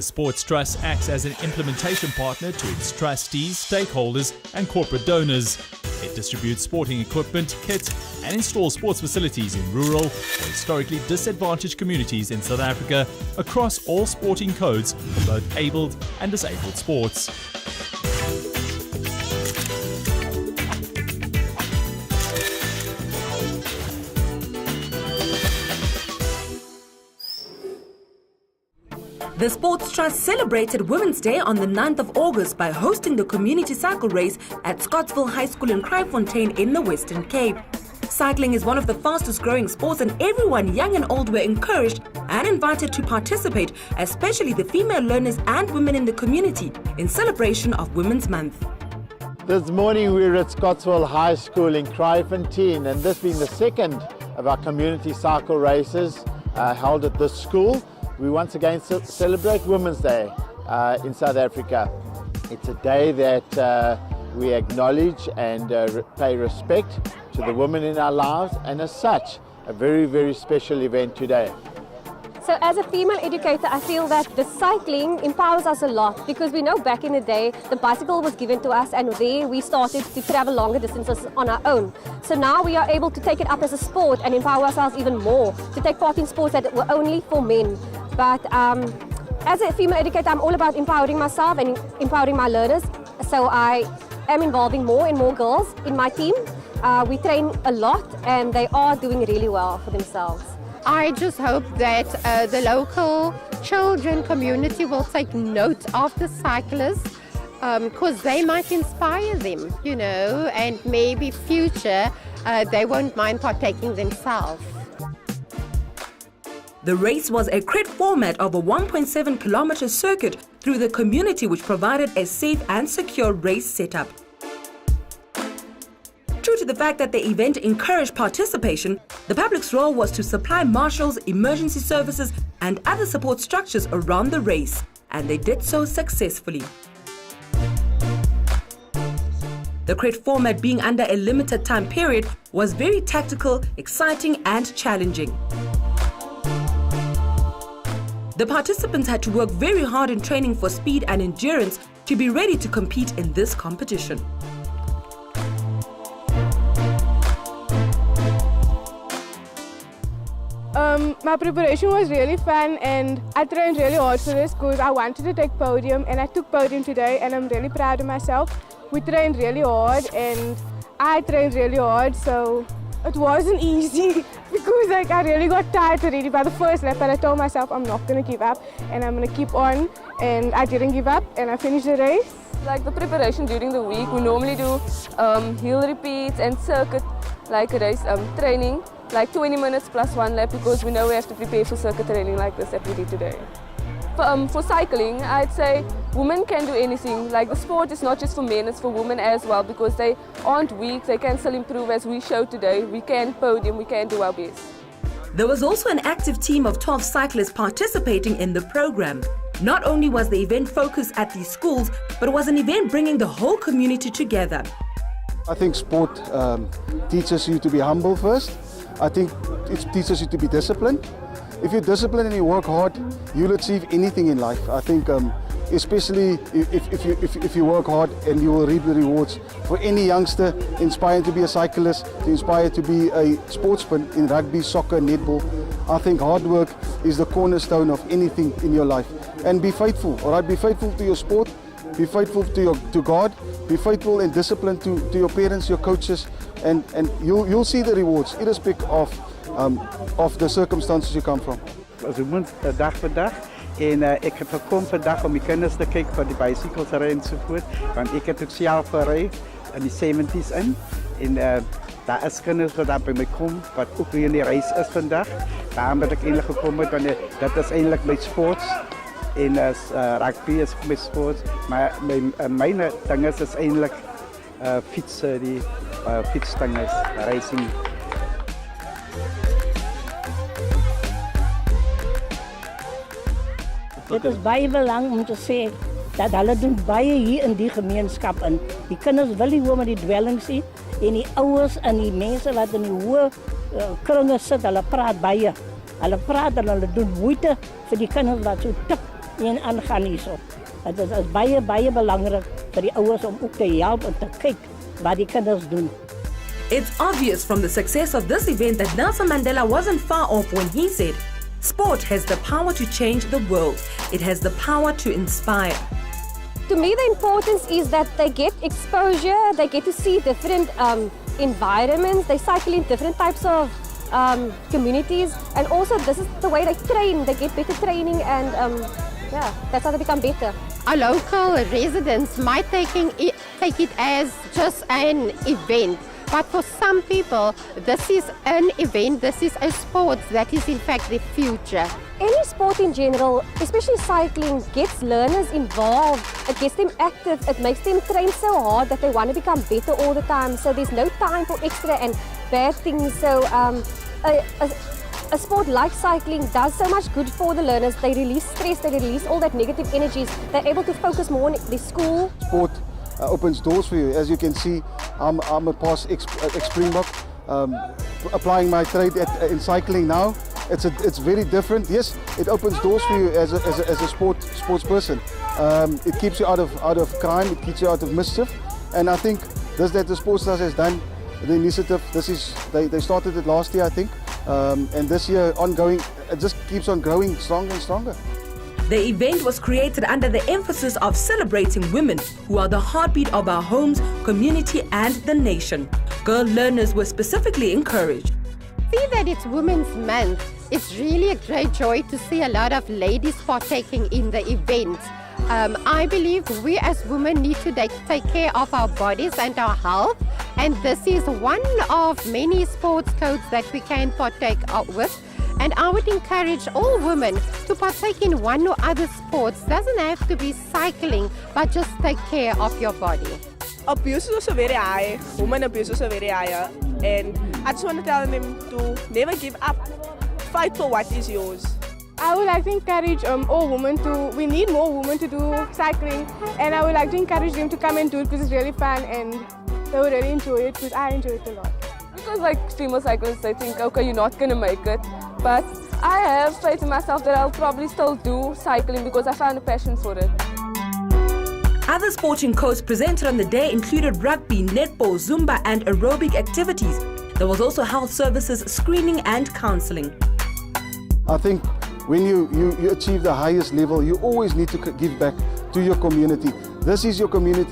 The Sports Trust acts as an implementation partner to its trustees, stakeholders and corporate donors. It distributes sporting equipment, kit and installs sports facilities in rural or historically disadvantaged communities in South Africa across all sporting codes for both abled and disabled sports. The Sports Trust celebrated Women's Day on the 9th of August by hosting the community cycle race at Scottsville High School in Kraaifontein in the Western Cape. Cycling is one of the fastest growing sports and everyone, young and old, were encouraged and invited to participate, especially the female learners and women in the community, in celebration of Women's Month. This morning we're at Scottsville High School in Kraaifontein, and this being the second of our community cycle races held at this school. We once again celebrate Women's Day in South Africa. It's a day that we acknowledge and pay respect to the women in our lives, and as such, a very, very special event today. So as a female educator, I feel that the cycling empowers us a lot, because we know back in the day the bicycle was given to us and there we started to travel longer distances on our own. So now we are able to take it up as a sport and empower ourselves even more to take part in sports that were only for men. But as a female educator, I'm all about empowering myself and empowering my learners. So I am involving more and more girls in my team. We train a lot and they are doing really well for themselves. I just hope that the local children community will take note of the cyclists, because they might inspire them, you know, and maybe future they won't mind partaking themselves. The race was a crit format of a 1.7 kilometer circuit through the community, which provided a safe and secure race setup. True to the fact that the event encouraged participation, the public's role was to supply marshals, emergency services and other support structures around the race, and they did so successfully. The crit format, being under a limited time period, was very tactical, exciting and challenging. The participants had to work very hard in training for speed and endurance to be ready to compete in this competition. My preparation was really fun and I trained really hard for this because I wanted to take podium, and I took podium today and I'm really proud of myself. We trained really hard and I trained really hard, so it wasn't easy because I really got tired already by the first lap, but I told myself I'm not going to give up and I'm going to keep on, and I didn't give up and I finished the race. Like the preparation during the week, we normally do hill repeats and circuit like race training, like 20 minutes plus one lap, because we know we have to prepare for circuit training like this that we did today. For cycling, I'd say women can do anything. Like the sport is not just for men, it's for women as well, because they aren't weak, they can still improve as we showed today. We can podium, we can do our best. There was also an active team of 12 cyclists participating in the program. Not only was the event focused at these schools, but it was an event bringing the whole community together. I think sport teaches you to be humble first. I think it teaches you to be disciplined. If you're disciplined and you work hard, you'll achieve anything in life. I think especially if you work hard, and you will reap the rewards. For any youngster inspired to be a cyclist, inspired to be a sportsman in rugby, soccer, netball, I think hard work is the cornerstone of anything in your life. And be faithful, all right? Be faithful to your sport, be faithful to God, be faithful and disciplined to your parents, your coaches, and you'll see the rewards, irrespective of the circumstances you come from. As Women's Dag vandaag en ek het gekom vandag om die kinders te kyk vir die bicycles ry ensovoort, want ek het ook self gery in die 70s in, en daar is kinders wat daar by my kom wat ook weer in die reis is vandag. Daarom het ek eintlik gekom het, want dit is eintlik my sports, en rugby is my sports, maar myne ding is eintlik fiets, die fietsding is racing. Dit is baie belangrijk om te sê dat hulle doen baie hier in die gemeenskap in. Die kinders wil nie hoor met die dwelling sien, en die ouers en die mense wat in die hoë kringe sit, hulle praat baie. Hulle praat en hulle doen moeite vir die kinders wat so tik en aangaan hierso. Dit is baie belangrik vir die ouers om ook te help en te kyk wat die kinders doen. It's obvious from the success of this event that Nelson Mandela wasn't far off when he said, "Sport has the power to change the world. It has the power to inspire." To me, the importance is that they get exposure, they get to see different environments, they cycle in different types of communities, and also this is the way they train, they get better training, and that's how they become better. Our local residents might take it as just an event, but for some people, this is an event, this is a sport that is in fact the future. Any sport in general, especially cycling, gets learners involved, it gets them active, it makes them train so hard that they want to become better all the time, so there's no time for extra and bad things. So a sport like cycling does so much good for the learners. They release stress, they release all that negative energies, they're able to focus more on their school. Sport opens doors for you. As you can see, I'm a past ex-Springbok, applying my trade in cycling now. It's very different. Yes, it opens doors for you as a sports person. It keeps you out of crime, it keeps you out of mischief, and I think that the Sports Stars has done the initiative. They started it last year, I think, and this year ongoing. It just keeps on growing stronger and stronger. The event was created under the emphasis of celebrating women, who are the heartbeat of our homes, community and the nation. Girl learners were specifically encouraged. See that it's Women's Month. It's really a great joy to see a lot of ladies partaking in the event. I believe we as women need to take care of our bodies and our health, and this is one of many sports codes that we can partake with. And I would encourage all women to partake in one or other sports. Doesn't have to be cycling, but just take care of your body. Abuse is also very high. Women abuse is also very high. And I just want to tell them to never give up. Fight for what is yours. I would like to encourage all women we need more women to do cycling. And I would like to encourage them to come and do it because it's really fun and they would really enjoy it because I enjoy it a lot. Because like female cyclists, they think, okay, you're not going to make it. But I have faith in myself that I'll probably still do cycling because I found a passion for it. Other sporting codes presented on the day included rugby, netball, Zumba and aerobic activities. There was also health services, screening and counselling. I think when you achieve the highest level, you always need to give back to your community. This is your community.